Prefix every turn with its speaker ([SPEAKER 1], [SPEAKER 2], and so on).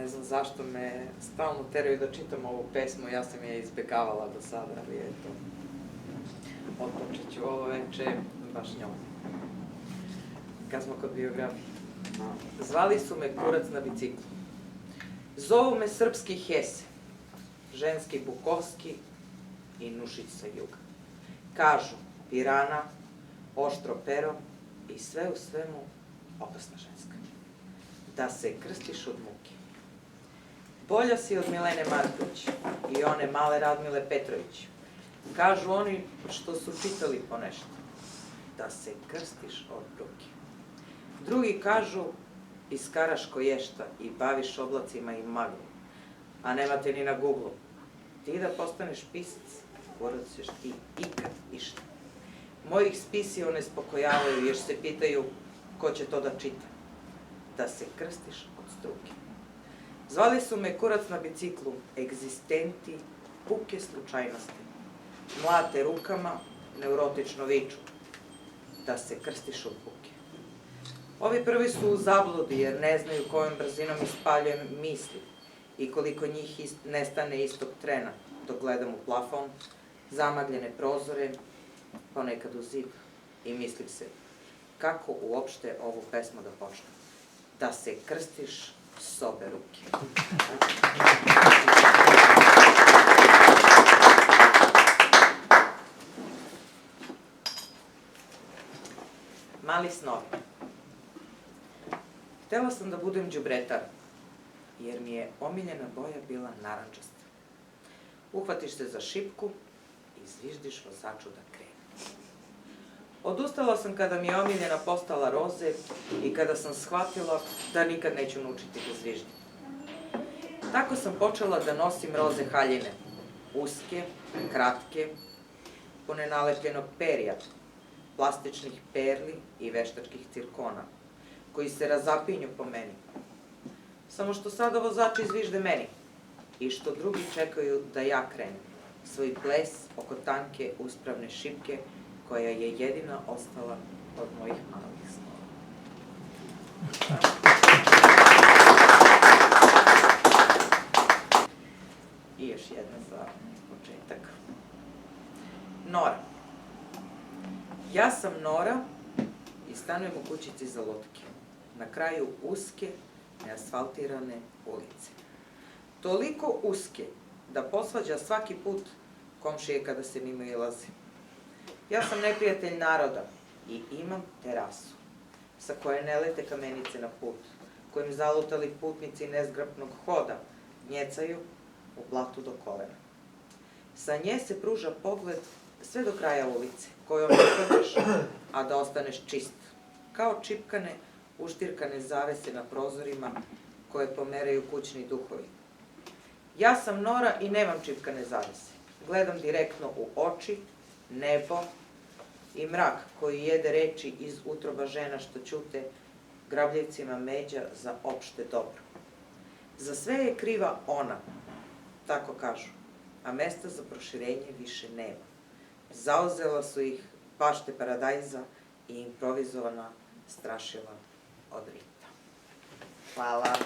[SPEAKER 1] ne znam zašto me stalno teraju da čitam ovu pesmu, ja sam je izbegavala do sada, ali eto, otpočet ću ovo veče baš njom. Kad smo kod biografije. Zvali su me Kurac na biciklu. Zovu me srpski Hese, ženski Bukovski i Nušić sa juga. Kažu, Pirana, oštro pero i sve u svemu opasna ženska. Da se krstiš od muke. Bolja si od Milene Marković i one male Radmile Petrović. Kažu oni što su čitali po nešto. Da se krstiš od bruke. Drugi kažu, iskaraš koješta i baviš oblacima i maglu, a nemate ni na Google. Ti da postaneš pisac, Kurac ćeš ti ikad išta. Mojih spisi onespokojavaju jer se pitaju ko će to da čita. Da se krstiš od struke. Zvali su me Kurac na biciklu, egzistenti, puke slučajnosti. Mlate rukama, neurotično viču. Da se krstiš od buke. Ovi prvi su u zabludi jer ne znaju kojom brzinom ispaljujem misli i koliko njih nestane istog trena dok gledam u plafon, zamagljene prozore, ponekad u zid i mislim se kako uopšte ovu pesmu da počnem. Da se krstiš s obe ruke. Mali snovi. Htela sam da budem đubretar, jer mi je omiljena boja bila narandžasta. Uhvatiš se za šipku i zviždiš vozaču da krene. Odustala sam kada mi je omiljena postala roze i kada sam shvatila da nikad neću naučiti da zviždim. Tako sam počela da nosim roze haljine, uske, kratke, pune nalepljenog perja, plastičnih perli i veštačkih cirkona, koji se razapinju po meni. Samo što sada vozači zvižde meni i što drugi čekaju da ja krenem, svoj ples oko tanke uspravne šipke koja je jedina ostala od mojih malih snova. I još jedna za početak. Nora. Ja sam Nora i stanujem u kućici za lutke, na kraju uske, neasfaltirane ulice. Toliko uske da posvađa svaki put komšije kada se mimo ilazi. Ja sam neprijatelj naroda i imam terasu, sa koje ne lete kamenice na put, kojim zalutali putnici nezgrapnog hoda njecaju u blatu do kolena. Sa nje se pruža pogled sve do kraja ulice, kojom ne prođeš, a da ostaneš čist, kao čipkane, uštirkane zavese na prozorima koje pomeraju kućni duhovi. Ja sam Nora i nemam čipkane zavese. Gledam direktno u oči, nebo i mrak koji jede reči iz utroba žena što ćute grabljevcima međa za opšte dobro. Za sve je kriva ona, tako kažu, a mesta za proširenje više nema. Zauzela su ih pašte paradajza i improvizovana strašila od rita. Hvala.